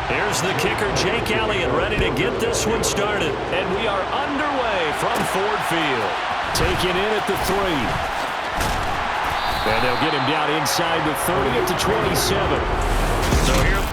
Here's the kicker, Jake Elliott, ready to get this one started. And we are underway from Ford Field. Taken in at the 3. And they'll get him down inside the 30 at the 27. So here.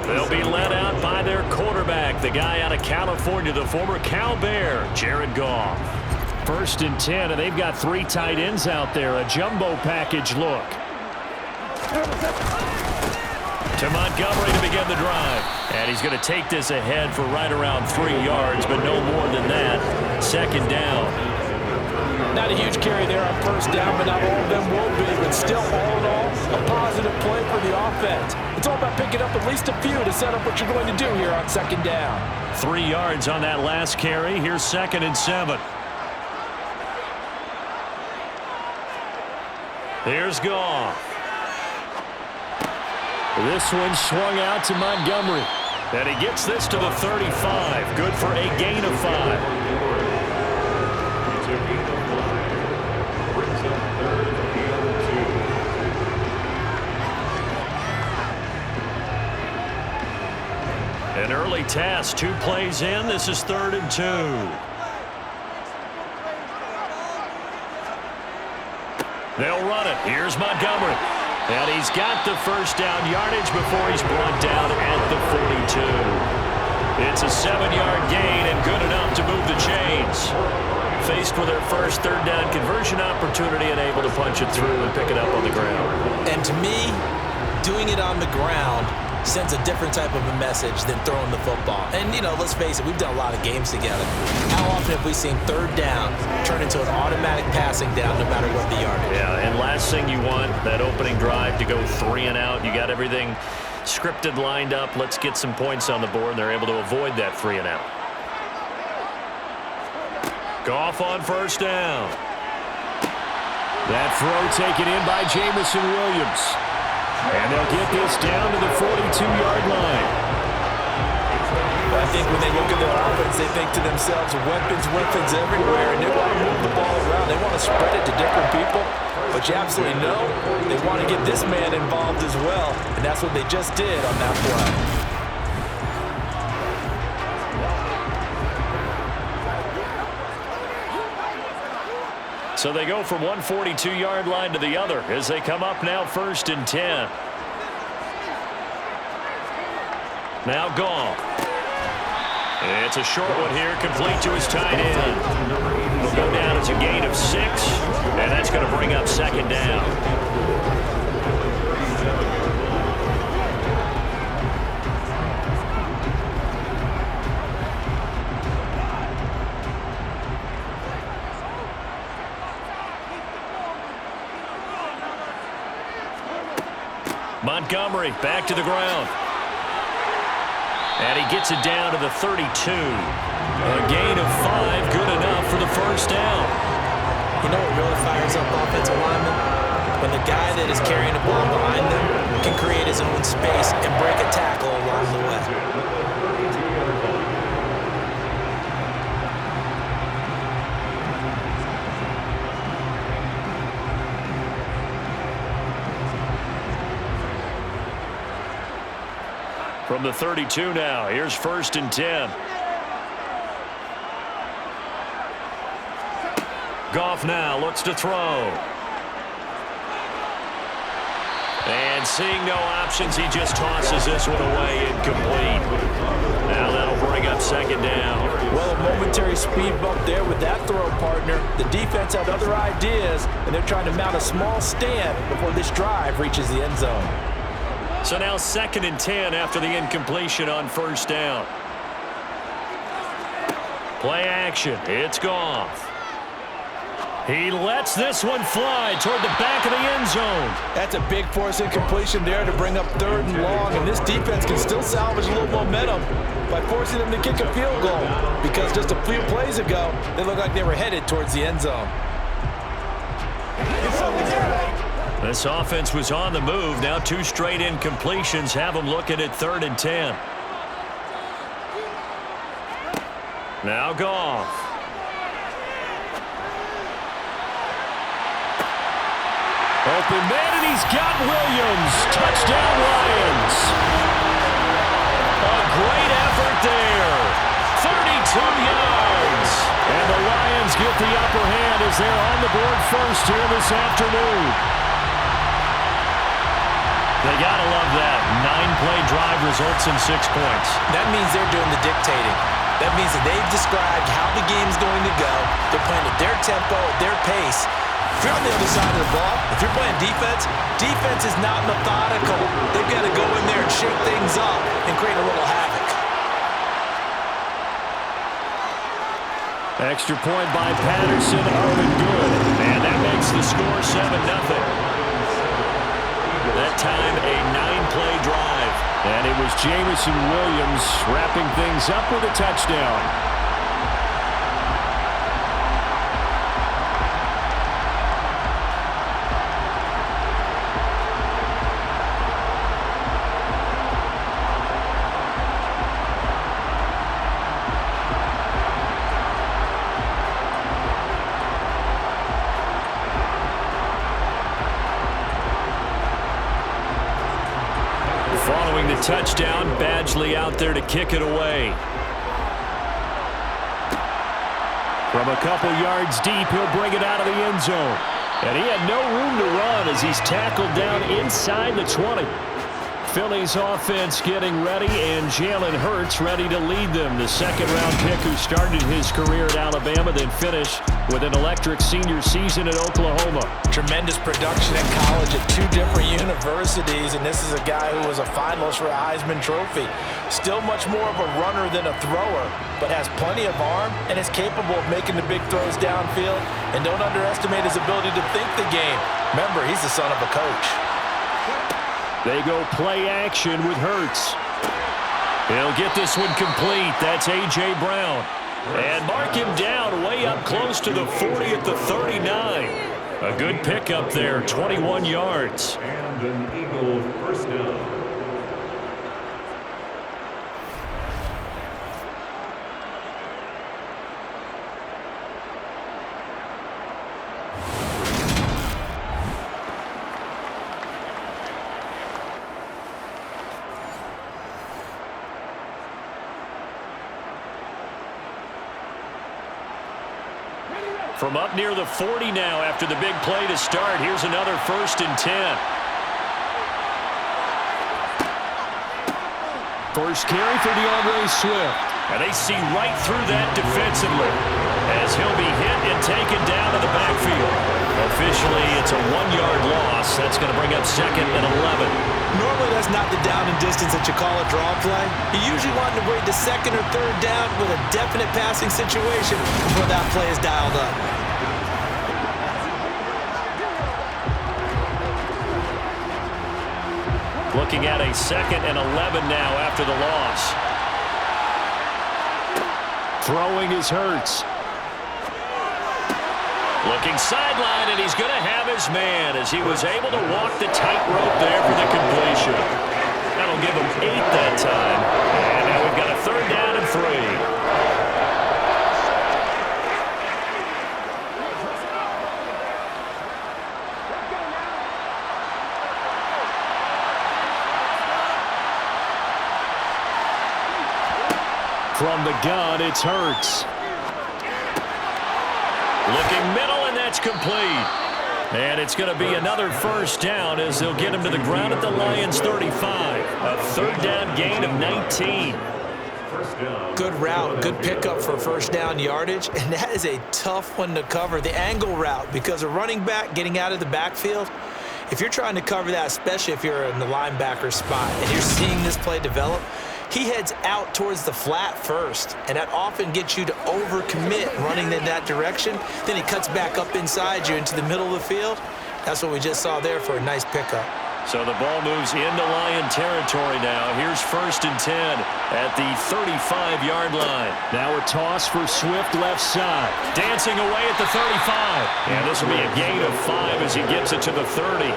They'll be led out by their quarterback, the guy out of California, the former Cal Bear, Jared Goff. 1st and 10, and they've got 3 tight ends out there. A jumbo package look. To Montgomery to begin the drive. And he's going to take this ahead for right around 3 yards, but no more than that. 2nd down. Not a huge carry there on 1st down, but not all of them will be. But still, all in all, a positive play for the offense. It's all about picking up at least a few to set up what you're going to do here on 2nd down. 3 yards on that last carry. Here's 2nd and 7. Here's Goff. This one swung out to Montgomery. And he gets this to the 35. Good for a gain of 5. An early task, 2 plays in. This is 3rd and 2. They'll run it. Here's Montgomery. And he's got the 1st down yardage before he's brought down at the 42. It's a 7-yard gain and good enough to move the chains. Faced with their first 3rd down conversion opportunity and able to punch it through and pick it up on the ground. And to me, doing it on the ground sends a different type of a message than throwing the football. And, you know, let's face it, we've done a lot of games together. How often have we seen 3rd down turn into an automatic passing down no matter what the yardage? Yeah, and last thing you want, that opening drive to go 3 and out. You got everything scripted, lined up. Let's get some points on the board. They're able to avoid that 3 and out. Goff on 1st down. That throw taken in by Jamison Williams. And they'll get this down to the 42-yard line. I think when they look at their offense, they think to themselves, weapons everywhere, and they want to move the ball around. They want to spread it to different people. But you absolutely know they want to get this man involved as well, and that's what they just did on that play. So they go from one 42-yard line to the other as they come up now 1st and 10. Now Goff. It's a short one here, complete to his tight end. Will go down as a gain of 6, and that's going to bring up 2nd down. Montgomery back to the ground. And he gets it down to the 32. A gain of 5, good enough for the 1st down. You know what really fires up offensive linemen? When the guy that is carrying the ball behind them can create his own space and break a tackle along the way. From the 32 now, here's 1st and 10. Goff now looks to throw. And seeing no options, he just tosses this one away incomplete. Now that'll bring up 2nd down. Well, a momentary speed bump there with that throw, partner. The defense had other ideas, and they're trying to mount a small stand before this drive reaches the end zone. So now 2nd and 10 after the incompletion on 1st down. Play action. It's Goff. He lets this one fly toward the back of the end zone. That's a big force incompletion there to bring up 3rd and long, and this defense can still salvage a little momentum by forcing them to kick a field goal, because just a few plays ago, they looked like they were headed towards the end zone. This offense was on the move. Now 2 straight incompletions have them looking at 3rd and 10. Now Goff. Open man, and he's got Williams. Touchdown, Lions. A great effort there. 32 yards. And the Lions get the upper hand as they're on the board first here this afternoon. They got to love that. 9-play drive results in 6 points. That means they're doing the dictating. That means that they've described how the game's going to go. They're playing at their tempo, at their pace. If you're on the other side of the ball, if you're playing defense, defense is not methodical. They've got to go in there and shake things up and create a little havoc. Extra point by Patterson, up and good. And that makes the score 7-0. That time a 9-play drive. And it was Jameson Williams wrapping things up with a touchdown. Following the touchdown, Badgley out there to kick it away. From a couple yards deep, he'll bring it out of the end zone. And he had no room to run as he's tackled down inside the 20. Philly's offense getting ready, and Jalen Hurts ready to lead them. The 2nd-round pick who started his career at Alabama, then finished with an electric senior season at Oklahoma. Tremendous production in college at 2 different universities, and this is a guy who was a finalist for a Heisman Trophy. Still much more of a runner than a thrower, but has plenty of arm and is capable of making the big throws downfield. And don't underestimate his ability to think the game. Remember, he's the son of a coach. They go play action with Hurts. He'll get this one complete. That's A.J. Brown. And mark him down way up close to the 40 at the 39. A good pickup there, 21 yards. And an Eagle first down. From up near the 40 now after the big play to start. Here's another 1st and 10. First carry for DeAndre Swift. And they see right through that defensively as he'll be hit and taken down to the backfield. Officially, it's a 1-yard loss. That's going to bring up 2nd and 11. Normally, that's not the down and distance that you call a draw play. You usually want to wait the 2nd or 3rd down with a definite passing situation before that play is dialed up. Looking at a 2nd and 11 now after the loss. Throwing is Hurts. Looking sideline, and he's going to have his man as he was able to walk the tightrope there for the completion. That'll give him 8 that time. And now we've got a 3rd down and 3. From the gun, it's Hurts. Looking middle, and that's complete. And it's going to be another first down as they'll get him to the ground at the Lions' 35. A third down gain of 19. Good route, good pickup for first down yardage, and that is a tough one to cover, the angle route, because a running back getting out of the backfield, if you're trying to cover that, especially if you're in the linebacker spot and you're seeing this play develop, he heads out towards the flat first, and that often gets you to overcommit running in that direction. Then he cuts back up inside you into the middle of the field. That's what we just saw there for a nice pickup. So the ball moves into Lion territory now. Here's 1st and 10 at the 35-yard line. Now a toss for Swift left side. Dancing away at the 35. And this will be a gain of 5 as he gets it to the 30.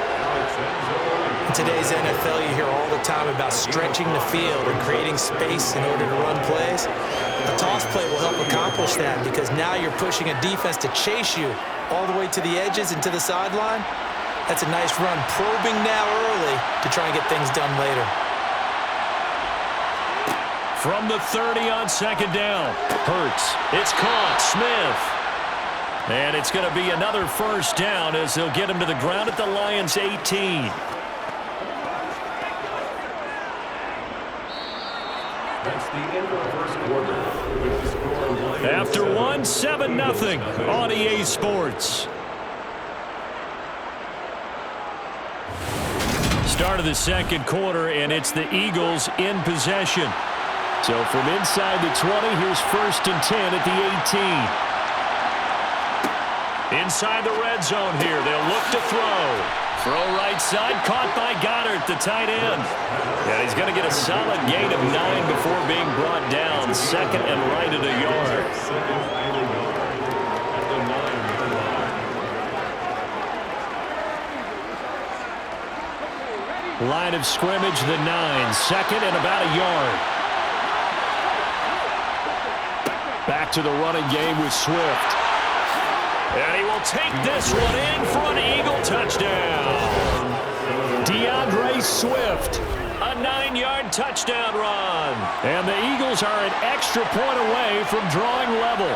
In today's NFL, you hear all the time about stretching the field and creating space in order to run plays. A toss play will help accomplish that because now you're pushing a defense to chase you all the way to the edges and to the sideline. That's a nice run, probing now early to try and get things done later. From the 30 on 2nd down. Hurts. It's caught. Smith. And it's going to be another first down as they'll get him to the ground at the Lions' 18. That's the end of the first quarter. With the score After 7-0 on EA Sports. Start of the second quarter, and it's the Eagles in possession. So from inside the 20, here's 1st and 10 at the 18. Inside the red zone here, they'll look to throw. Throw right side, caught by Goddard, the tight end. And he's going to get a solid gain of 9 before being brought down. 2nd and right at a yard. Line of scrimmage, the 9. 2nd and about a yard. Back to the running game with Swift. And he will take this one in for an Eagle touchdown. DeAndre Swift, a 9-yard touchdown run. And the Eagles are an extra point away from drawing level.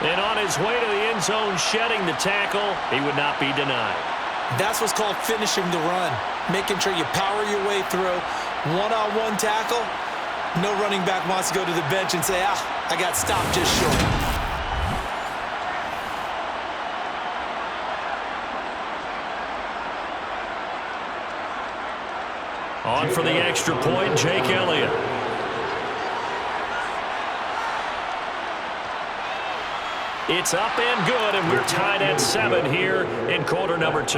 And on his way to the end zone, shedding the tackle, he would not be denied. That's what's called finishing the run, making sure you power your way through. One-on-one tackle, no running back wants to go to the bench and say, I got stopped just short. On for the extra point, Jake Elliott. It's up and good, and we're tied at 7 here in quarter number 2.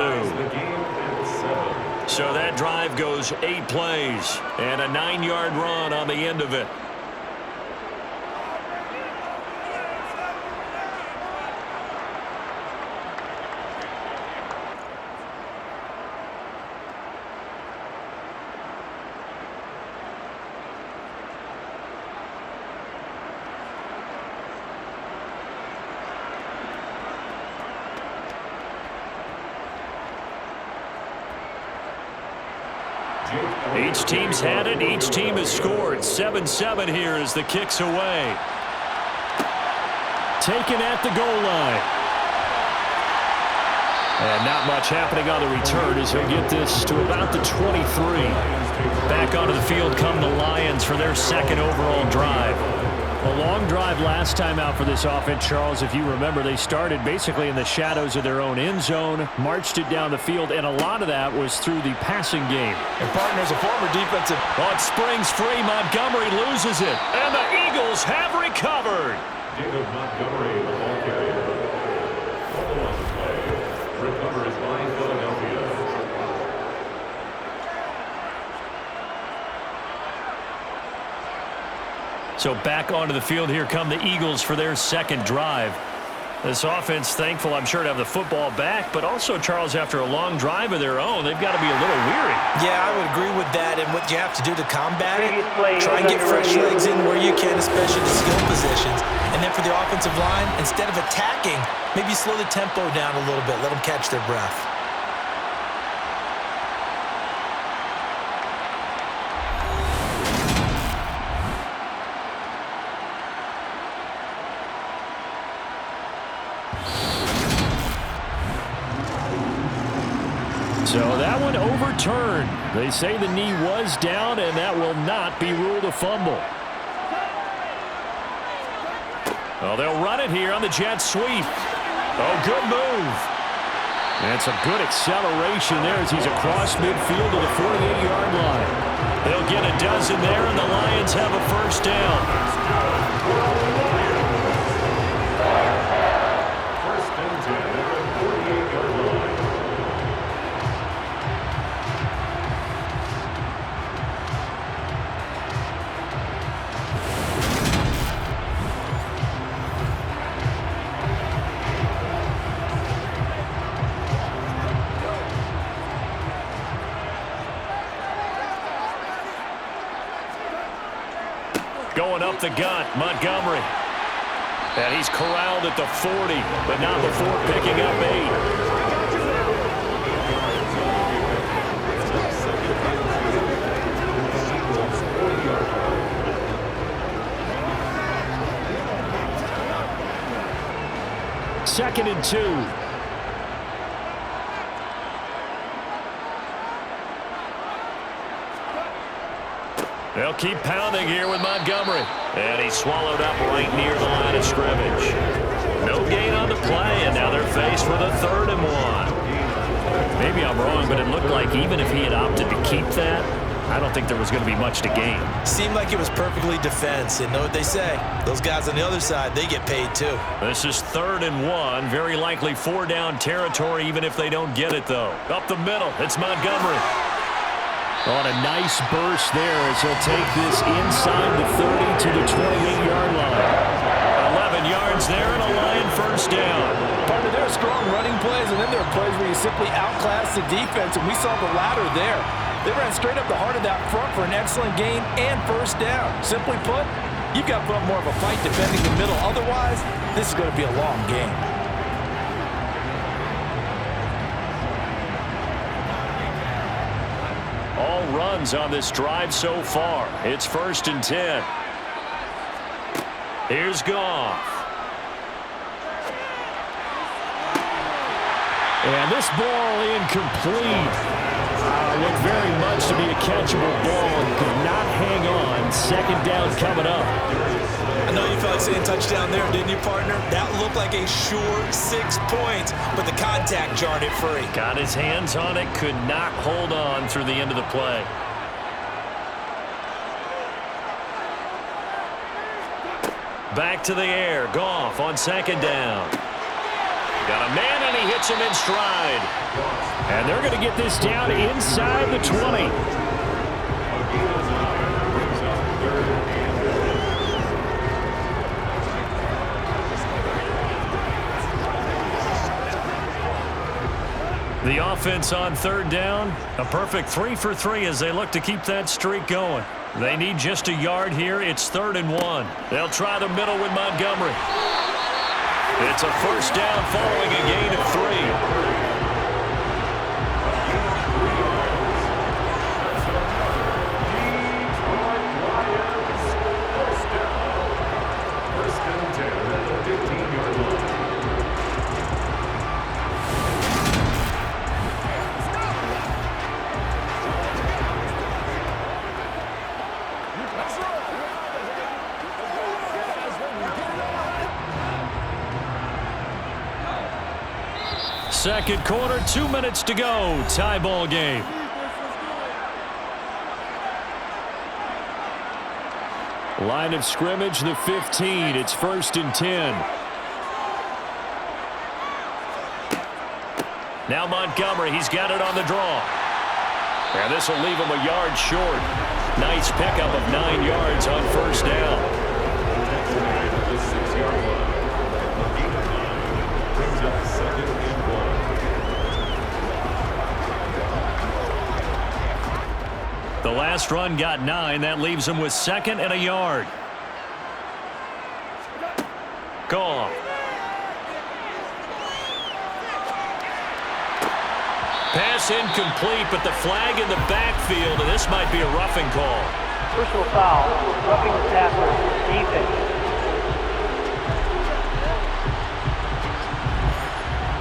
So that drive goes 8 plays and a 9-yard run on the end of it. Each team's had it. Each team has scored. 7-7 here as the kick's away. Taken at the goal line. And not much happening on the return as he'll get this to about the 23. Back onto the field come the Lions for their 2nd overall drive. A long drive last time out for this offense, Charles. If you remember, they started basically in the shadows of their own end zone, marched it down the field, and a lot of that was through the passing game. And partners, a former defensive. Oh, it springs free. Montgomery loses it. And the Eagles have recovered. Jacob Montgomery, the ball carrier. Follow on the play. Recovers by Philadelphia. So back onto the field, here come the Eagles for their 2nd drive. This offense, thankful, I'm sure, to have the football back, but also, Charles, after a long drive of their own, they've got to be a little weary. Yeah, I would agree with that, and what you have to do to combat it, try and get fresh legs in where you can, especially the skill positions. And then for the offensive line, instead of attacking, maybe slow the tempo down a little bit, let them catch their breath. So that one overturned. They say the knee was down, and that will not be ruled a fumble. Oh, they'll run it here on the jet sweep. Oh, good move. That's a good acceleration there as he's across midfield to the 48-yard line. They'll get a dozen there, and the Lions have a first down. First and 10 at the 48-yard line. Going up the gut, Montgomery. And he's corralled at the 40, but not before picking up 8. Second and 2. They'll keep pounding here with Montgomery. And he's swallowed up right near the line of scrimmage. No gain on the play, and now they're faced with a 3rd and 1. Maybe I'm wrong, but it looked like even if he had opted to keep that, I don't think there was going to be much to gain. Seemed like it was perfectly defense, and know what they say. Those guys on the other side, they get paid too. This is 3rd and 1. Very likely 4-down territory, even if they don't get it, though. Up the middle, it's Montgomery. On a nice burst there as he'll take this inside the 30 to the 28-yard line. 11 yards there and a Lion first down. Partner, there are strong running plays, and then there are plays where you simply outclass the defense, and we saw the latter there. They ran straight up the heart of that front for an excellent gain and first down. Simply put, you've got to put up more of a fight defending the middle. Otherwise, this is going to be a long game. All runs on this drive so far. It's 1st and 10. Here's Goff. And this ball incomplete. Looked very much to be a catchable ball and could not hang on. 2nd down coming up. I know you felt like saying touchdown there, didn't you, partner? That looked like a sure 6 points, but the contact jarred it free. Got his hands on it, could not hold on through the end of the play. Back to the air. Goff on 2nd down. Got a man, and he hits him in stride. And they're going to get this down inside the 20. The offense on 3rd down, a perfect 3 for 3 as they look to keep that streak going. They need just a yard here. It's 3rd and 1. They'll try the middle with Montgomery. It's a first down following a gain of 3. Second quarter, 2 minutes to go. Tie ball game. Line of scrimmage, the 15. It's 1st and 10. Now Montgomery, he's got it on the draw. And this will leave him a yard short. Nice pickup of 9 yards on first down. The last run got 9. That leaves him with 2nd and a yard. Goff. Pass incomplete, but the flag in the backfield, and this might be a roughing call. Personal foul, roughing the passer, defense.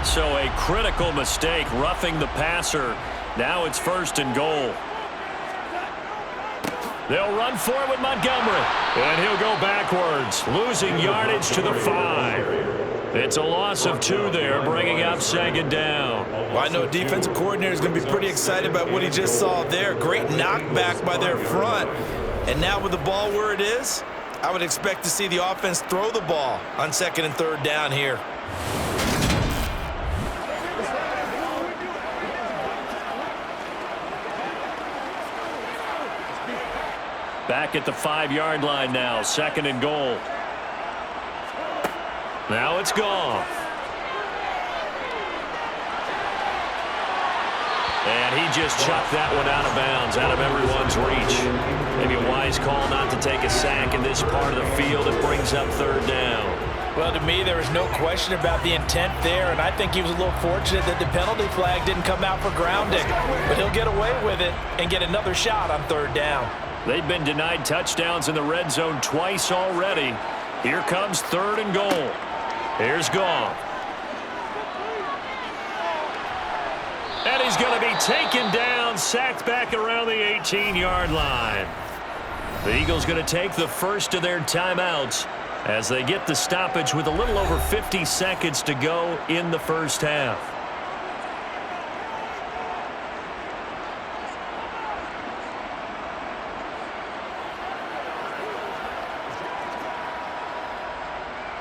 So a critical mistake, roughing the passer. Now it's 1st and goal. They'll run for it with Montgomery. And he'll go backwards, losing yardage to the 5. It's a loss of 2 there, bringing up 2nd down. Well, I know defensive coordinator is going to be pretty excited about what he just saw there. Great knockback by their front. And now with the ball where it is, I would expect to see the offense throw the ball on 2nd and 3rd down here. Back at the 5-yard line now, 2nd and goal. Now it's gone. And he just chucked that one out of bounds, out of everyone's reach. Maybe a wise call not to take a sack in this part of the field. It brings up 3rd down. Well, to me, there was no question about the intent there, and I think he was a little fortunate that the penalty flag didn't come out for grounding. But he'll get away with it and get another shot on 3rd down. They've been denied touchdowns in the red zone twice already. Here comes 3rd and goal. Here's Goff. And he's going to be taken down, sacked back around the 18-yard line. The Eagles going to take the first of their timeouts as they get the stoppage with a little over 50 seconds to go in the first half.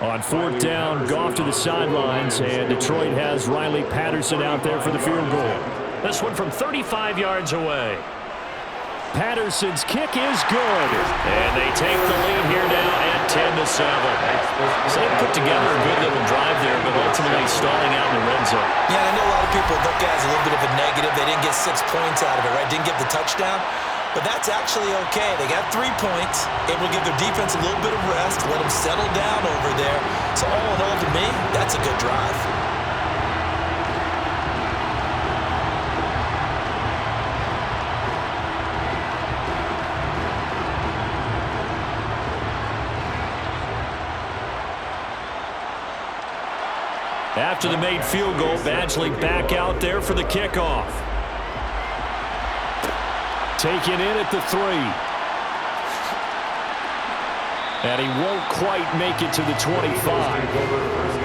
On 4th down, Goff to the sidelines, and Detroit has Riley Patterson out there for the field goal. This one from 35 yards away. Patterson's kick is good. And they take the lead here now at 10-7. So they put together a good little drive there, but ultimately stalling out in the red zone. Yeah, I know a lot of people look at it as a little bit of a negative. They didn't get 6 points out of it, right? Didn't get the touchdown. But that's actually okay. They got 3 points. It will give their defense a little bit of rest, let them settle down over there. So all in all, to me, that's a good drive. After the made field goal, Badgley back out there for the kickoff. Taken in at the 3. And he won't quite make it to the 25.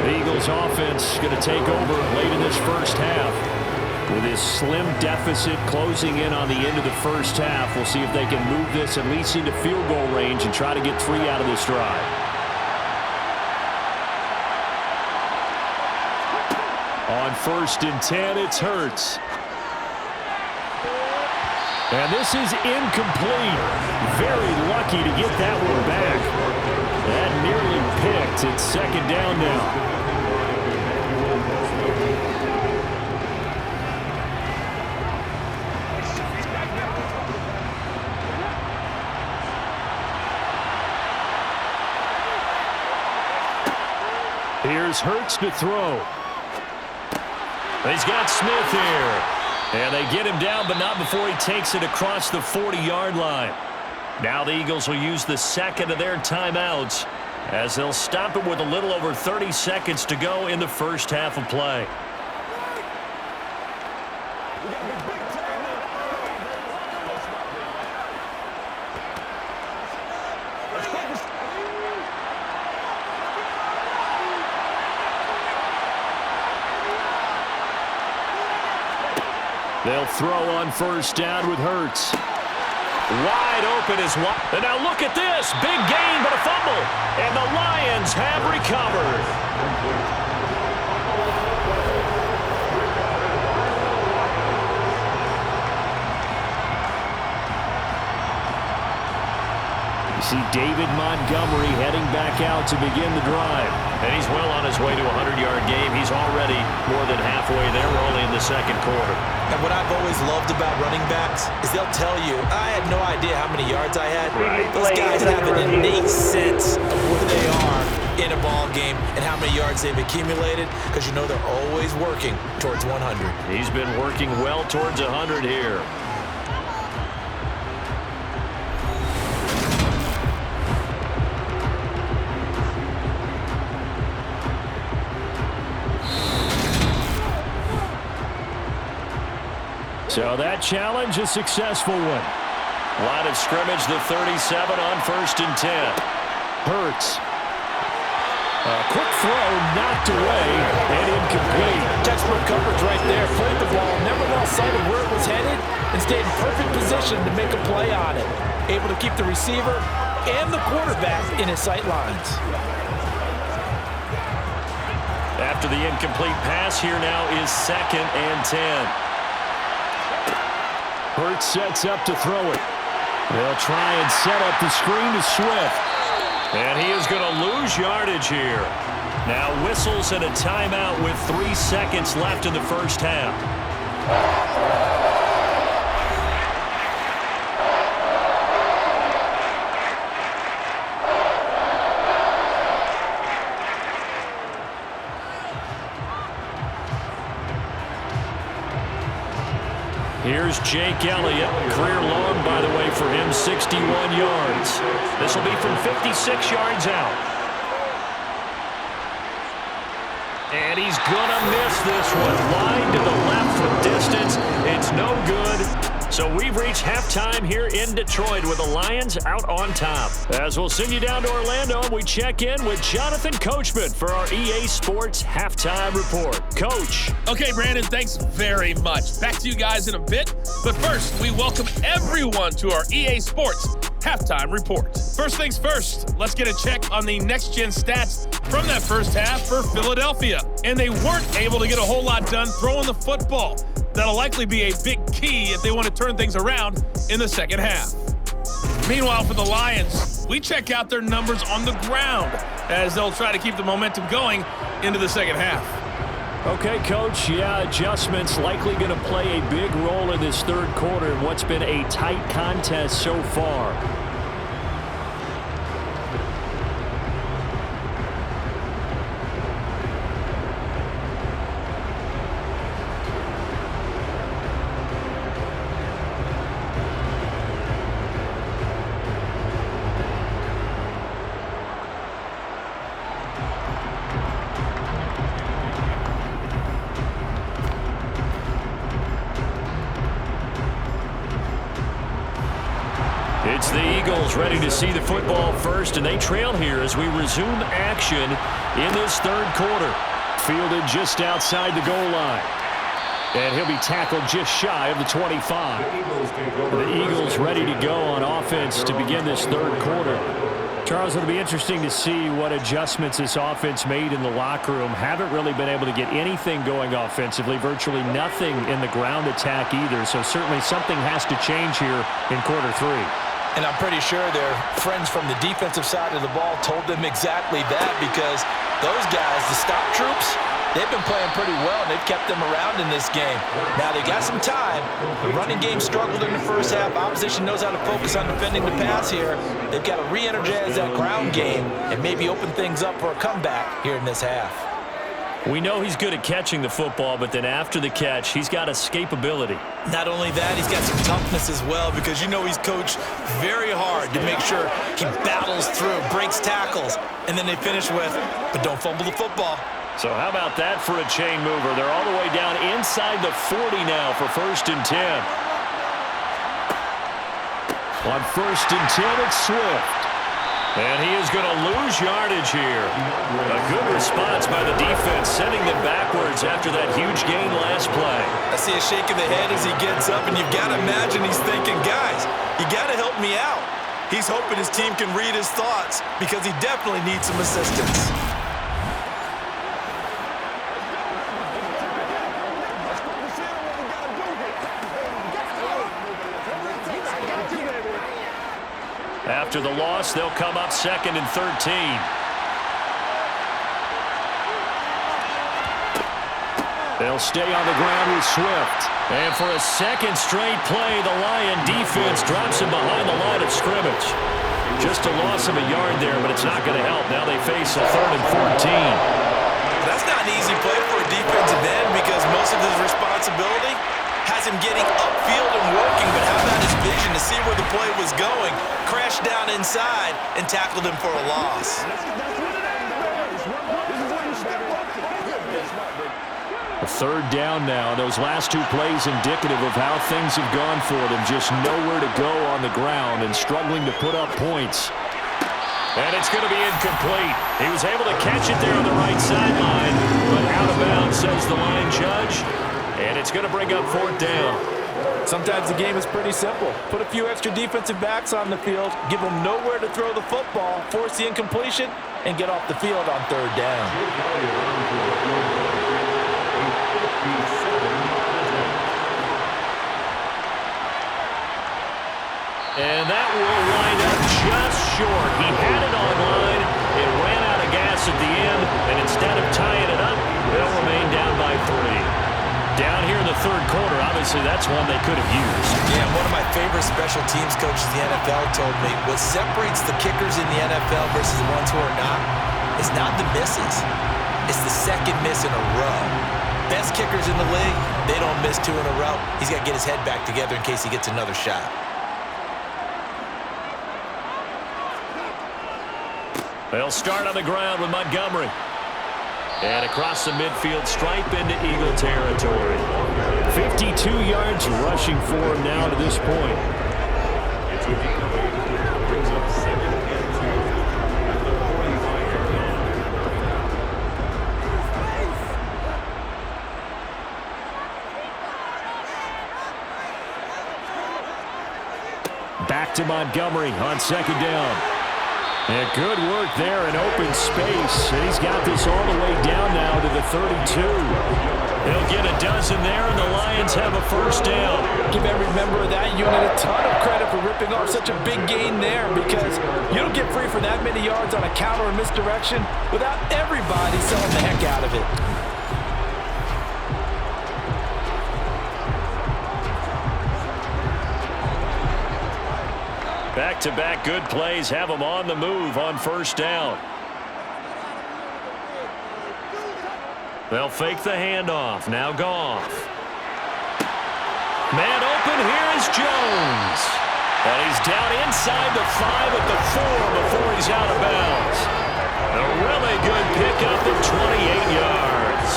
The Eagles offense going to take over late in this first half. With his slim deficit closing in on the end of the first half, we'll see if they can move this at least into field goal range and try to get 3 out of this drive. On 1st and 10, it's Hurts. And this is incomplete. Very lucky to get that one back. That nearly picked. It's 2nd down now. Here's Hurts to throw. He's got Smith here. And they get him down, but not before he takes it across the 40-yard line. Now the Eagles will use the 2nd of their timeouts as they'll stop it with a little over 30 seconds to go in the first half of play. They'll throw on 1st down with Hurts. Wide open is one. And now look at this. Big gain, but a fumble. And the Lions have recovered. See David Montgomery heading back out to begin the drive. And he's well on his way to a 100-yard game. He's already more than halfway there. We're only in the 2nd quarter. And what I've always loved about running backs is they'll tell you, I had no idea how many yards I had. Right. Those guys have an innate sense of where they are in a ball game and how many yards they've accumulated because you know they're always working towards 100. He's been working well towards 100 here. So that challenge, a successful one. Line of scrimmage, the 37 on 1st and 10. Hurts. A quick throw knocked away and incomplete. Textbook coverage right there. Played the ball, never lost sight of where it was headed, and stayed in perfect position to make a play on it. Able to keep the receiver and the quarterback in his sight lines. After the incomplete pass, here now is 2nd and 10. Hurts sets up to throw it. They'll try and set up the screen to Swift. And he is going to lose yardage here. Now whistles and a timeout with 3 seconds left in the first half. Here's Jake Elliott. Career long, by the way, for him, 61 yards. This will be from 56 yards out. And he's going to miss this one. Line to the left from distance. It's no good. So we've reached halftime here in Detroit with the Lions out on top. As we'll send you down to Orlando, and we check in with Jonathan Coachman for our EA Sports Halftime Report. Coach. Okay, Brandon, thanks very much. Back to you guys in a bit. But first, we welcome everyone to our EA Sports Halftime Report. First things first, let's get a check on the next-gen stats from that first half for Philadelphia. And they weren't able to get a whole lot done throwing the football. That'll likely be a big key if they want to turn things around in the second half. Meanwhile, for the Lions, we check out their numbers on the ground as they'll try to keep the momentum going into the second half. Okay, Coach, adjustments likely going to play a big role in this third quarter in what's been a tight contest so far. It's the Eagles ready to see the football first, and they trail here as we resume action in this third quarter. Fielded just outside the goal line. And he'll be tackled just shy of the 25. The Eagles ready to go on offense to begin this third quarter. Charles, it'll be interesting to see what adjustments this offense made in the locker room. Haven't really been able to get anything going offensively, virtually nothing in the ground attack either. So certainly something has to change here in quarter three. And I'm pretty sure their friends from the defensive side of the ball told them exactly that, because those guys, the stop troops, they've been playing pretty well, and they've kept them around in this game. Now, they got some time. The running game struggled in the first half. Opposition knows how to focus on defending the pass here. They've got to re-energize that ground game and maybe open things up for a comeback here in this half. We know he's good at catching the football, but then after the catch, he's got escapability. Not only that, he's got some toughness as well, because you know he's coached very hard to make sure he battles through, breaks tackles, and then they finish with, but don't fumble the football. So how about that for a chain mover? They're all the way down inside the 40 now for 1st and 10. On 1st and 10, it's Swift. And he is going to lose yardage here. A good response by the defense, sending them backwards after that huge gain last play. I see a shake of the head as he gets up, and you've got to imagine he's thinking, guys, you got to help me out. He's hoping his team can read his thoughts, because he definitely needs some assistance. After the loss, they'll come up 2nd and 13. They'll stay on the ground with Swift. And for a second straight play, the Lion defense drops him behind the line of scrimmage. Just a loss of a yard there, but it's not going to help. Now they face a 3rd and 14. That's not an easy play for a defensive end, because most of his responsibility has him getting upfield and working, but how about his vision to see where the play was going, crashed down inside, and tackled him for a loss. Third down now. Those last two plays indicative of how things have gone for them. Just nowhere to go on the ground and struggling to put up points. And it's going to be incomplete. He was able to catch it there on the right sideline, but out of bounds, says the line judge. And it's going to bring up fourth down. Sometimes the game is pretty simple. Put a few extra defensive backs on the field, give them nowhere to throw the football, force the incompletion, and get off the field on third down. And that will wind up just short. He had it online. It ran out of gas at the end, and instead of tying it up, they'll remain down by 3. Down here in the third quarter, obviously that's one they could have used. Yeah, one of my favorite special teams coaches in the NFL told me what separates the kickers in the NFL versus the ones who are not is not the misses. It's the second miss in a row. Best kickers in the league, they don't miss 2 in a row. He's got to get his head back together in case he gets another shot. They'll start on the ground with Montgomery. And across the midfield stripe into Eagle territory. 52 yards rushing for him now to this point. It's a decoy. Brings up 2nd and 2 at the 45-yard line. Back to Montgomery on 2nd down. And good work there in open space. And he's got this all the way down now to the 32. He'll get a dozen there, and the Lions have a first down. Give every member of that unit a ton of credit for ripping off such a big gain there, because you don't get free for that many yards on a counter or misdirection without everybody selling the heck out of it. Back-to-back good plays have them on the move on first down. They'll fake the handoff. Now Goff. Man open. Here is Jones. And he's down inside the 5 at the 4 before he's out of bounds. A really good pickup of 28 yards.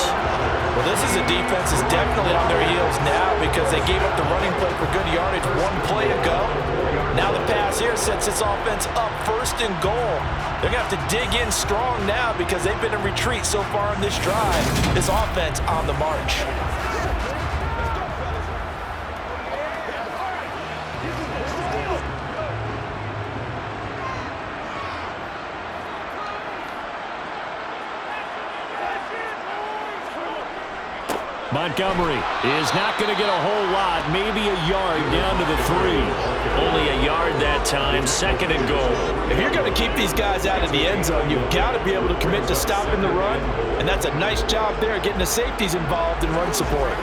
Well, this is a defense that's definitely on their heels now because they gave up the running play for good yardage 1 play ago. Now the pass here sets this offense up 1st and goal. They're going to have to dig in strong now because they've been in retreat so far in this drive. This offense on the march. Montgomery is not going to get a whole lot, maybe a yard down to the 3. Only a yard that time, 2nd and goal. If you're going to keep these guys out of the end zone, you've got to be able to commit to stopping the run, and that's a nice job there getting the safeties involved in run support.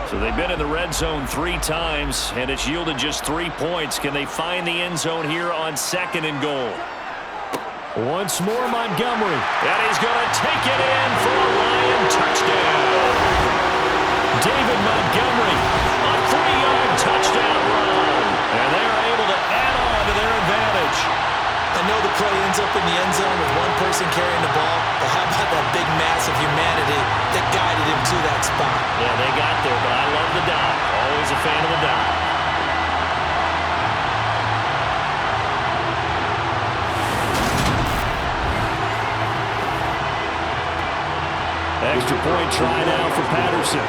So they've been in the red zone 3 times, and it's yielded just 3 points. Can they find the end zone here on 2nd and goal? Once more, Montgomery. And he's going to take it in for a Lion touchdown. David Montgomery, a 3-yard touchdown run. And they're able to add on to their advantage. I know the play ends up in the end zone with one person carrying the ball, but how about that big mass of humanity that guided him to that spot? Yeah, they got there, but I love the dot. Always a fan of the dot. Extra point try now for Patterson.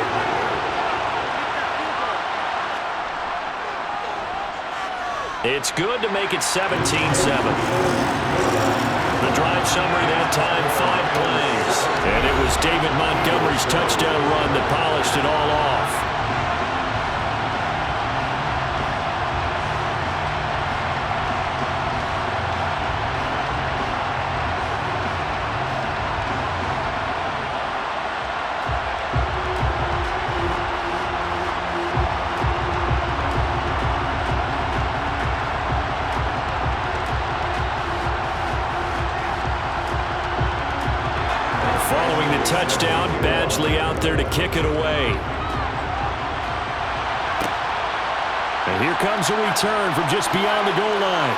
It's good to make it 17-7. The drive summary that time, 5 plays. And it was David Montgomery's touchdown run that polished it all off. Following the touchdown, Badgley out there to kick it away. And here comes a return from just beyond the goal line.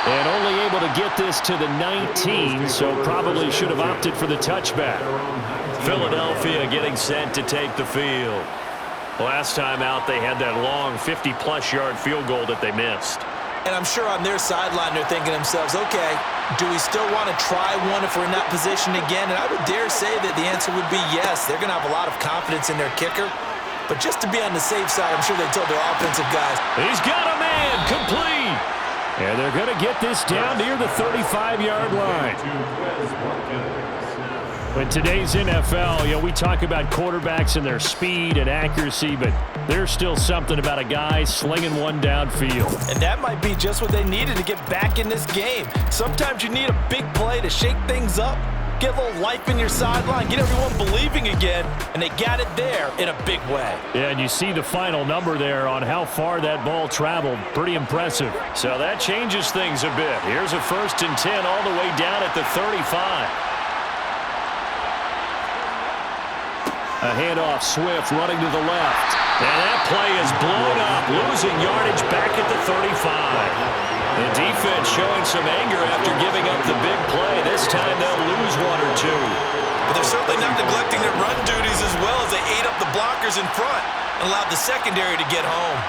And only able to get this to the 19, so probably should have opted for the touchback. Philadelphia getting set to take the field. Last time out, they had that long 50-plus yard field goal that they missed. And I'm sure on their sideline they're thinking to themselves, okay, do we still want to try one if we're in that position again? And I would dare say that the answer would be yes. They're going to have a lot of confidence in their kicker. But just to be on the safe side, I'm sure they told their offensive guys. He's got a man, complete. And they're going to get this down near the 35-yard line. In today's NFL, we talk about quarterbacks and their speed and accuracy, but there's still something about a guy slinging one downfield. And that might be just what they needed to get back in this game. Sometimes you need a big play to shake things up, get a little life in your sideline, get everyone believing again, and they got it there in a big way. Yeah, and you see the final number there on how far that ball traveled. Pretty impressive. So that changes things a bit. Here's a 1st and 10 all the way down at the 35. A handoff, Swift running to the left. And that play is blown up, losing yardage back at the 35. The defense showing some anger after giving up the big play. This time they'll lose one or two. But they're certainly not neglecting their run duties as well as they ate up the blockers in front and allowed the secondary to get home.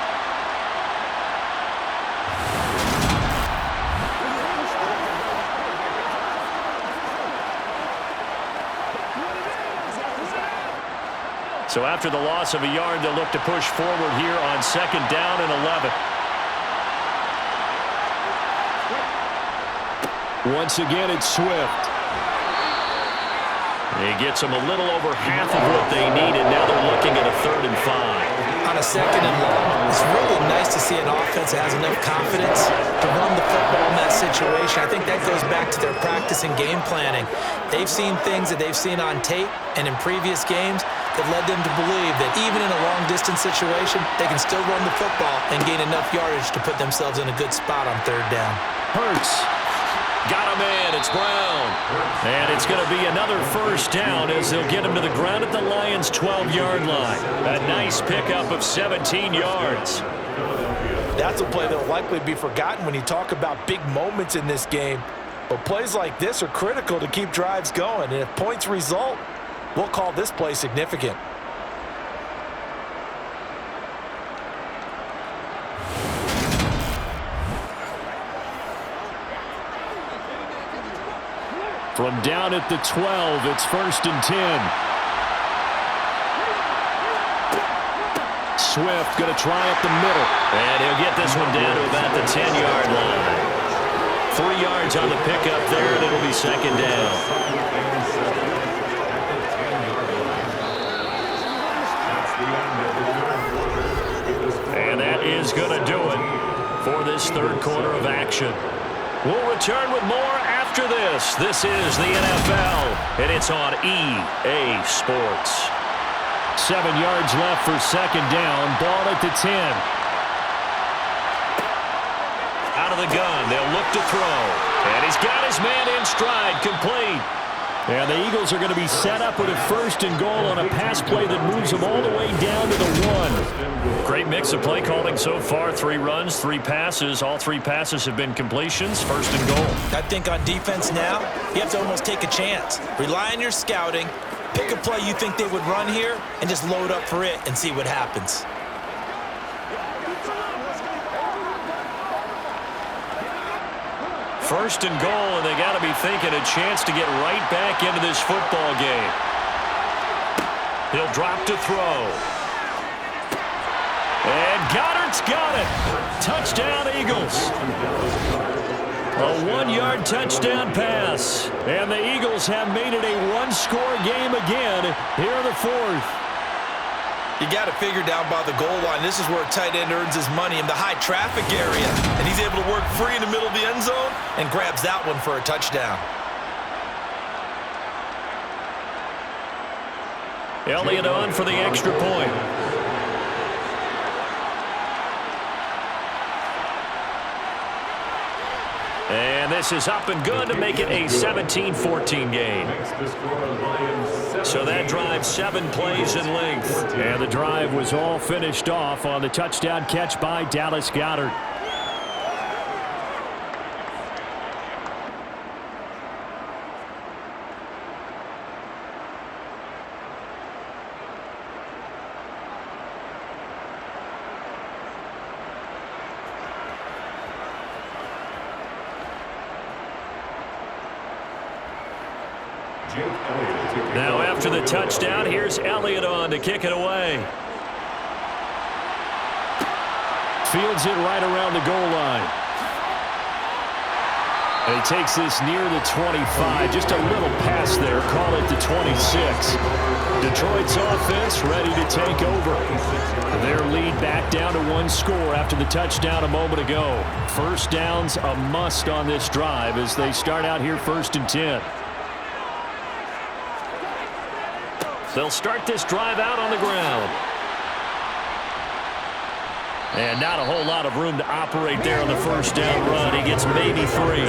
So after the loss of a yard, they'll look to push forward here on 2nd down and 11. Once again, it's Swift. He gets them a little over half of what they need, and now they're looking at a 3rd and 5. On a 2nd and long, it's really nice to see an offense that has enough confidence to run the football in that situation. I think that goes back to their practice and game planning. They've seen things that they've seen on tape and in previous games that led them to believe that even in a long-distance situation, they can still run the football and gain enough yardage to put themselves in a good spot on 3rd down. Hurts. Got a man. It's Brown. And it's going to be another 1st down as they'll get him to the ground at the Lions' 12-yard line. A nice pickup of 17 yards. That's a play that will likely be forgotten when you talk about big moments in this game. But plays like this are critical to keep drives going. And if points result, we'll call this play significant. From down at the 12, it's 1st and 10. Swift going to try up the middle. And he'll get this one down to about the 10-yard line. 3 yards on the pickup there, and it'll be 2nd down. And that is going to do it for this 3rd quarter of action. We'll return with more after this. This is the NFL, and it's on EA Sports. 7 yards left for 2nd down. Ball at the 10. Out of the gun. They'll look to throw. And he's got his man in stride, complete. And the Eagles are going to be set up with a 1st and goal on a pass play that moves them all the way down to the 1. Great mix of play calling so far. 3 runs, 3 passes. All 3 passes have been completions. 1st and goal. I think on defense now, you have to almost take a chance. Rely on your scouting. Pick a play you think they would run here and just load up for it and see what happens. First and goal, and they got to be thinking a chance to get right back into this football game. He'll drop to throw. And Goddard's got it. Touchdown, Eagles. A 1-yard touchdown pass. And the Eagles have made it a 1-score game again here in the 4th. You got to figure down by the goal line. This is where a tight end earns his money in the high traffic area. And he's able to work free in the middle of the end zone and grabs that one for a touchdown. Elliott on for the extra point. And this is up and good to make it a 17-14 game. So that drive 7 plays in length. And the drive was all finished off on the touchdown catch by Dallas Goedert. Jake Elliott to kick Now off after the touchdown, here's Elliott on to kick it away. Fields it right around the goal line. And he takes this near the 25. Just a little pass there. Call it the 26. Detroit's offense ready to take over. Their lead back down to 1 score after the touchdown a moment ago. First down's a must on this drive as they start out here 1st and 10. They'll start this drive out on the ground. And not a whole lot of room to operate there on the first down run. He gets maybe 3.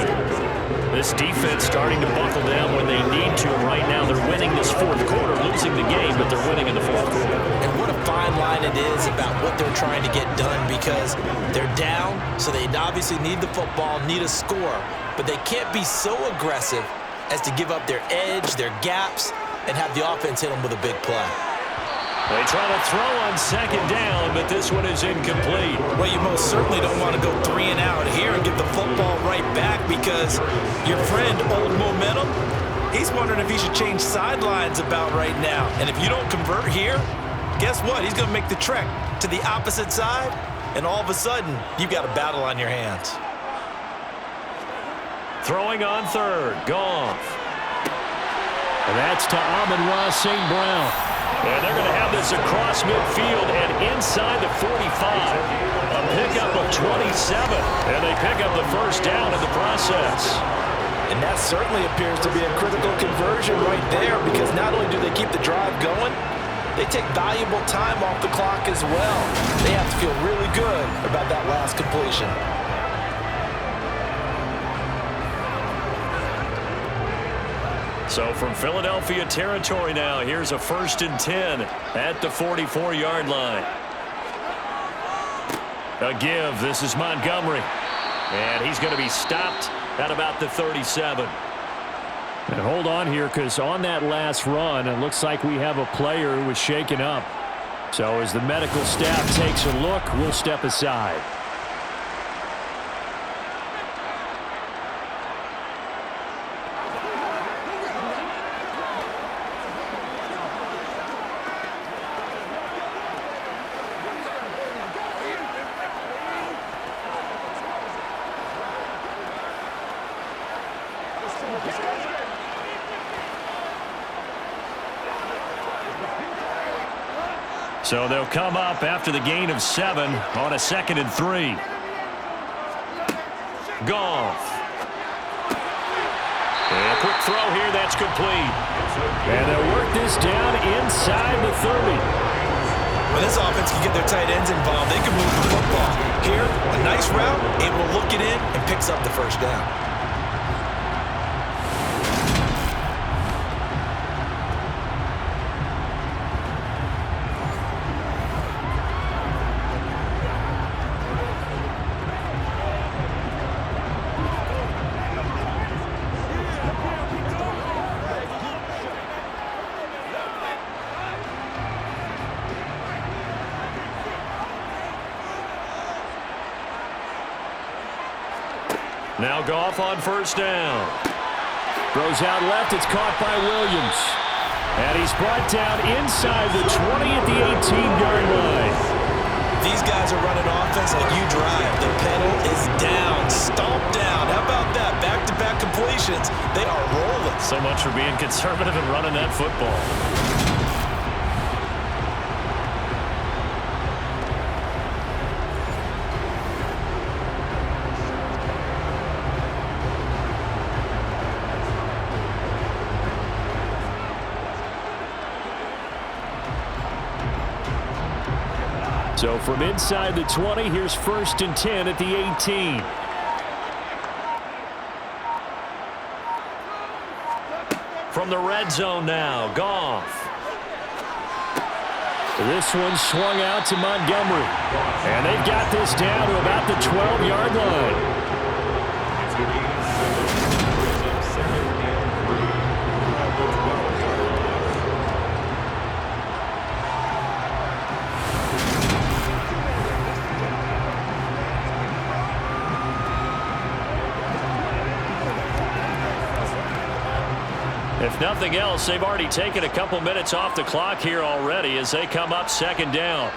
This defense starting to buckle down when they need to. Right now they're winning this 4th quarter, losing the game, but they're winning in the 4th quarter. And what a fine line it is about what they're trying to get done, because they're down, so they obviously need the football, need a score, but they can't be so aggressive as to give up their edge, their gaps, and have the offense hit them with a big play. They try to throw on 2nd down, but this one is incomplete. Well, you most certainly don't want to go 3 and out here and give the football right back, because your friend, Old Momentum, he's wondering if he should change sidelines about right now. And if you don't convert here, guess what? He's going to make the trek to the opposite side, and all of a sudden, you've got a battle on your hands. Throwing on 3rd, Goff. And that's to Amon-Ra St. Brown. And they're going to have this across midfield and inside the 45. A pickup of 27. And they pick up the first down in the process. And that certainly appears to be a critical conversion right there, because not only do they keep the drive going, they take valuable time off the clock as well. They have to feel really good about that last completion. So from Philadelphia territory now, here's a 1st and 10 at the 44-yard line. A give. This is Montgomery. And he's going to be stopped at about the 37. And hold on here, because on that last run, it looks like we have a player who was shaken up. So as the medical staff takes a look, we'll step aside. So they'll come up after the gain of 7 on a 2nd and 3. Goff. And a quick throw here, that's complete. And they'll work this down inside the 30. When this offense can get their tight ends involved, they can move the football. Here, a nice route, able to look it in and picks up the first down. Now Goff on 1st down. Throws out left. It's caught by Williams. And he's brought down inside the 20 at the 18-yard line. These guys are running offense like you drive. The pedal is down, stomped down. How about that? Back-to-back completions. They are rolling. So much for being conservative and running that football. So from inside the 20, here's 1st and 10 at the 18. From the red zone now, Goff. This one swung out to Montgomery. And they've got this down to about the 12-yard line. If nothing else, they've already taken a couple minutes off the clock here already as they come up second down.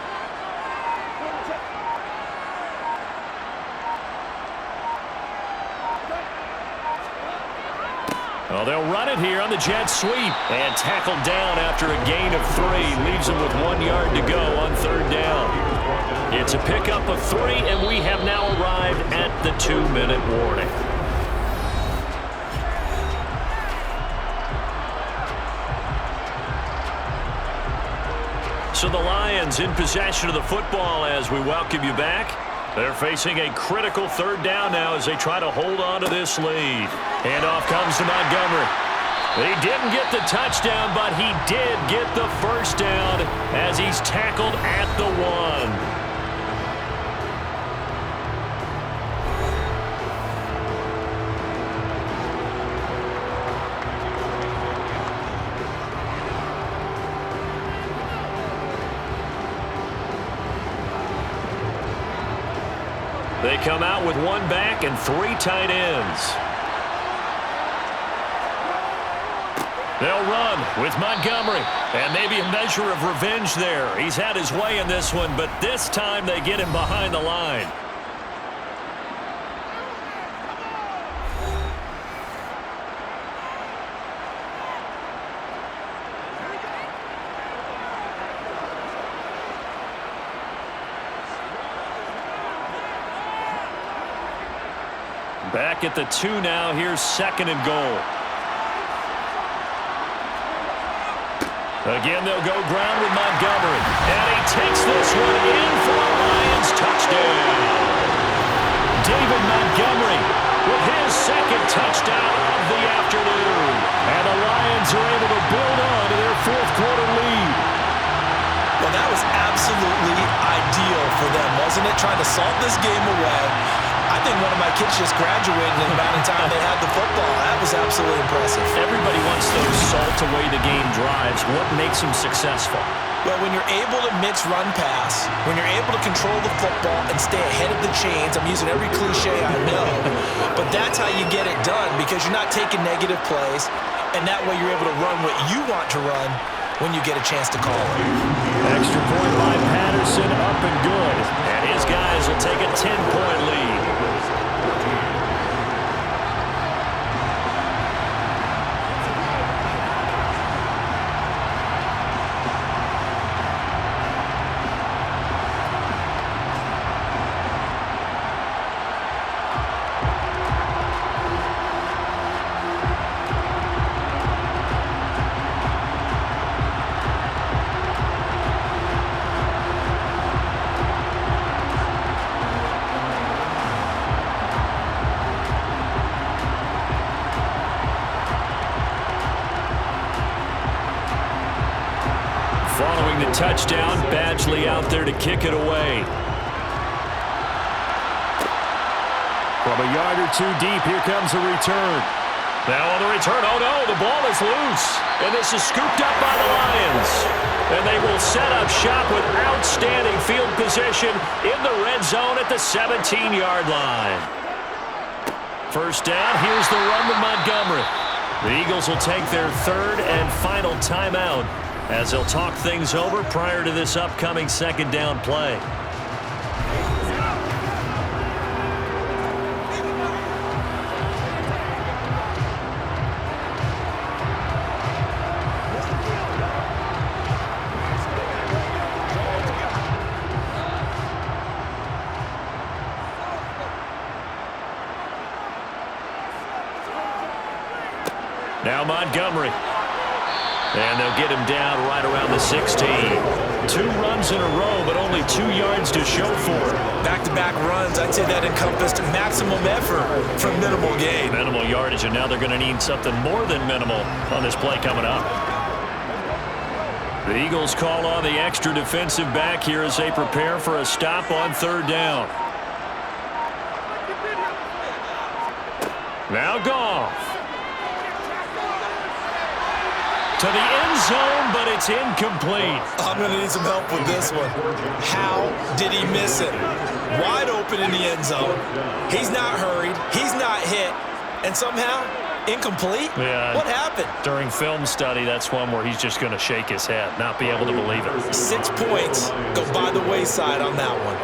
Well, they'll run it here on the jet sweep and tackled down after a gain of 3. Leaves them with 1 yard to go on third down. It's a pickup of 3, and we have now arrived at the 2-minute warning. So the Lions in possession of the football as we welcome you back. They're facing a critical third down now as they try to hold on to this lead. Handoff comes to Montgomery. He didn't get the touchdown, but he did get the first down as he's tackled at the 1. They come out with 1 back and 3 tight ends. They'll run with Montgomery. And maybe a measure of revenge there. He's had his way in this one, but this time they get him behind the line. Back at the 2 now. Here's 2nd and goal. Again, they'll go ground with Montgomery. And he takes this one in for a Lions touchdown. David Montgomery with his 2nd touchdown of the afternoon. And the Lions are able to build on to their 4th quarter lead. Well, that was absolutely ideal for them, wasn't it? Trying to salt this game away. I think one of my kids just graduated in the amount of time they had the football. That was absolutely impressive. Everybody wants those salt away the game drives. What makes them successful? Well, when you're able to mix run pass, when you're able to control the football and stay ahead of the chains, I'm using every cliche I know, but that's how you get it done because you're not taking negative plays, and that way you're able to run what you want to run when you get a chance to call it. Extra point by Patterson, up and good. And his guys will take a 10-point lead. Following the touchdown, Badgley out there to kick it away. From a yard or 2 deep, here comes a return. Now on the return, oh no, the ball is loose. And this is scooped up by the Lions. And they will set up shop with outstanding field position in the red zone at the 17-yard line. First down, here's the run with Montgomery. The Eagles will take their 3rd and final timeout as they'll talk things over prior to this upcoming 2nd down play. Now Montgomery. And they'll get him down right around the 16. 2 runs in a row, but only 2 yards to show for it. Back-to-back runs, I'd say that encompassed maximum effort for minimal gain. Minimal yardage, and now they're going to need something more than minimal on this play coming up. The Eagles call on the extra defensive back here as they prepare for a stop on 3rd down. Now Goff. To the end zone, but it's incomplete. I'm going to need some help with this one. How did he miss it? Wide open in the end zone. He's not hurried. He's not hit. And somehow, Incomplete? Yeah. What happened? During film study, that's one where he's just going to shake his head, not be able to believe it. 6 points go by the wayside on that one.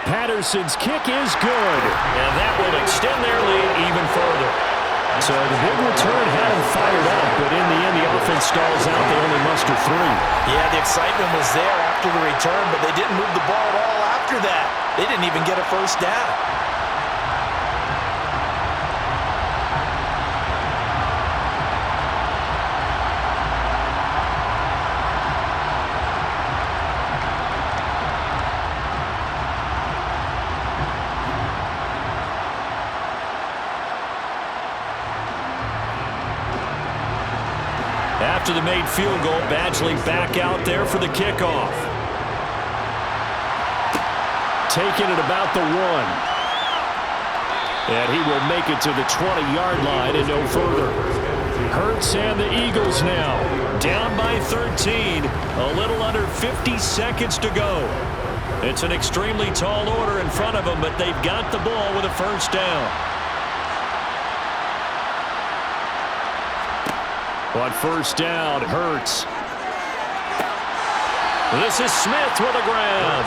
Patterson's kick is good, and that will extend their lead even further. So the big return had him fired up, but in the end, the offense stalls out. They only muster 3. Yeah, the excitement was there after the return, but they didn't move the ball at all after that. They didn't even get a first down. After the made field goal, Badgley back out there for the kickoff. Taking it about the 1. And he will make it to the 20-yard line and no further. Hurts and the Eagles now down by 13. A little under 50 seconds to go. It's an extremely tall order in front of them, but they've got the ball with a first down. On first down, Hurts. This is Smith with a grab.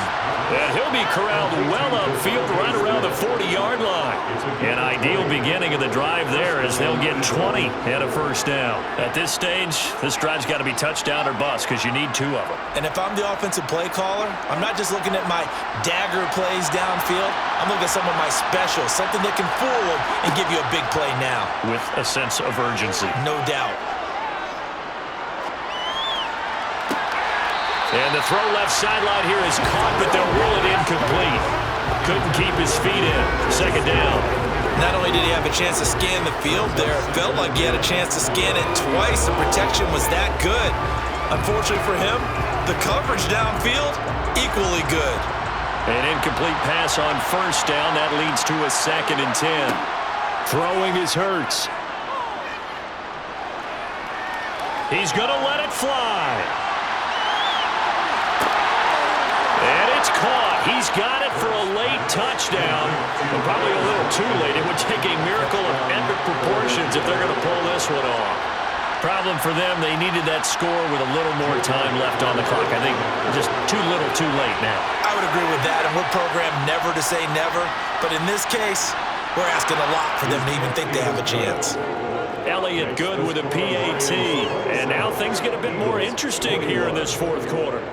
And he'll be corralled well upfield right around the 40-yard line. An ideal beginning of the drive there as they'll get 20 and a first down. At this stage, this drive's got to be touchdown or bust because you need 2 of them. And if I'm the offensive play caller, I'm not just looking at my dagger plays downfield. I'm looking at some of my specials, something that can fool them and give you a big play now. With a sense of urgency. No doubt. And the throw left sideline here is caught, but they'll rule it incomplete. Couldn't keep his feet in. Second down. Not only did he have a chance to scan the field there, it felt like he had a chance to scan it twice. The protection was that good. Unfortunately for him, the coverage downfield, equally good. An incomplete pass on first down. That leads to a 2nd and 10. Throwing is Hurts. He's going to let it fly. And it's caught. He's got it for a late touchdown. But probably a little too late. It would take a miracle of epic proportions if they're going to pull this one off. Problem for them, they needed that score with a little more time left on the clock. I think just too little too late now. I would agree with that, and we're programmed never to say never. But in this case, we're asking a lot for them to even think they have a chance. Elliott good with a PAT. And now things get a bit more interesting here in this 4th quarter.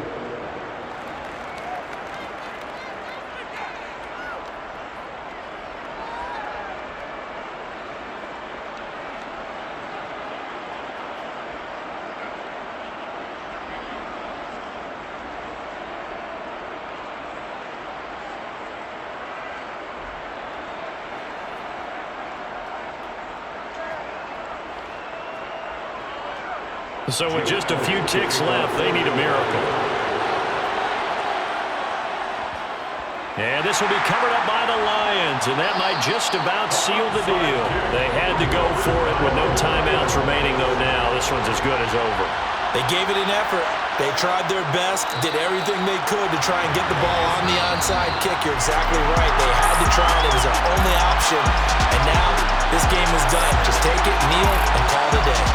So with just a few ticks left, they need a miracle. And this will be covered up by the Lions, and that might just about seal the deal. They had to go for it with no timeouts remaining, though now. This one's as good as over. They gave it an effort. They tried their best, did everything they could to try and get the ball on the onside kick. You're exactly right. They had to try it. It was their only option. And now this game is done. Just take it, kneel, and call it a day.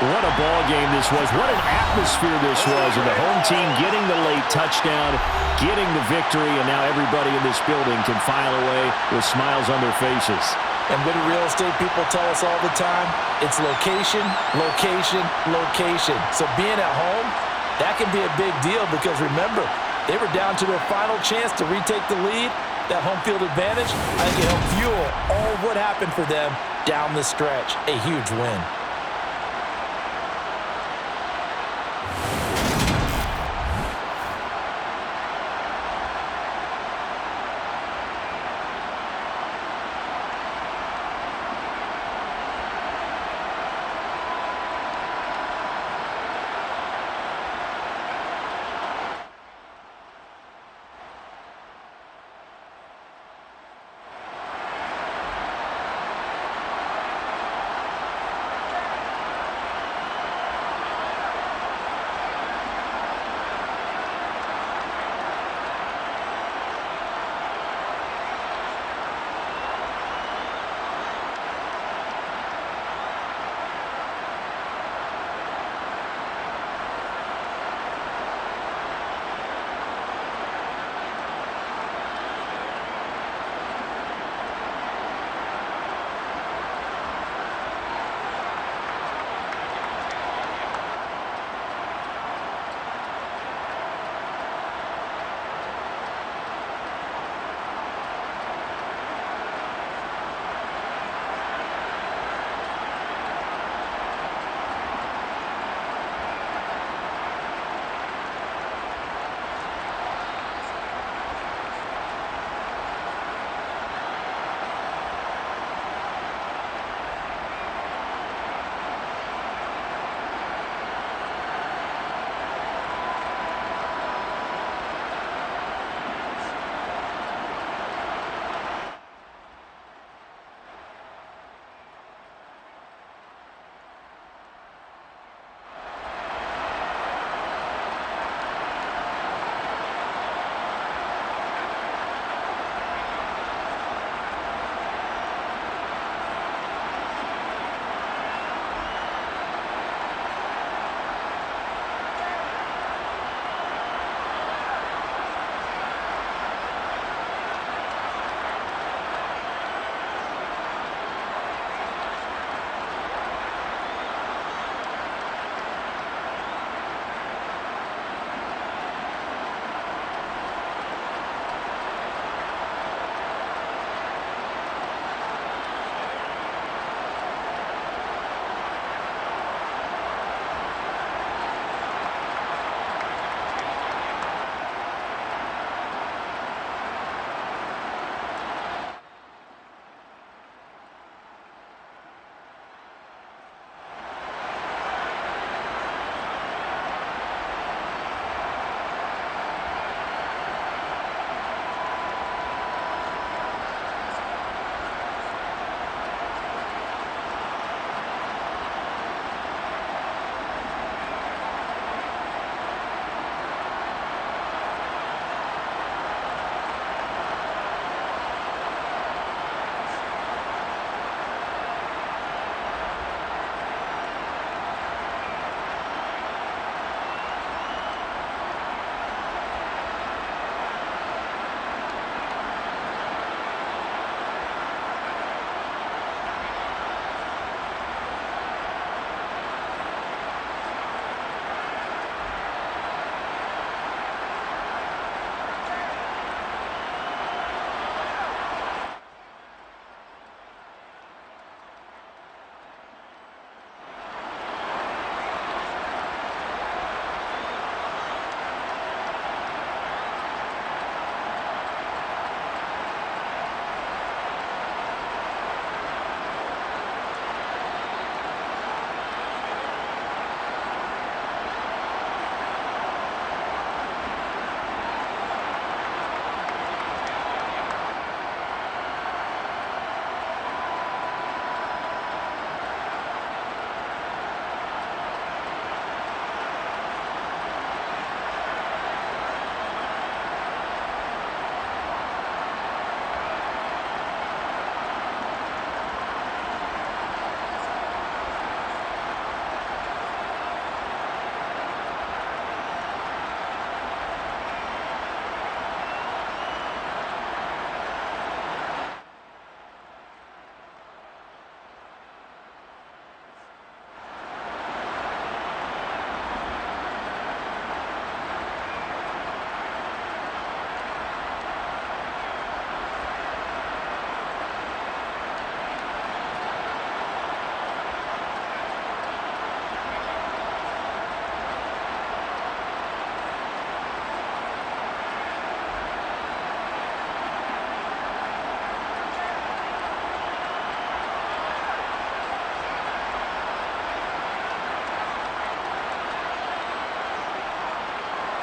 What a ball game this was. What an atmosphere this was. And the home team getting the late touchdown, getting the victory, and now everybody in this building can file away with smiles on their faces. And what do real estate people tell us all the time? It's location, location, location. So being at home, that can be a big deal because remember, they were down to their final chance to retake the lead. That home field advantage, I think it helped fuel all of what happened for them down the stretch. A huge win.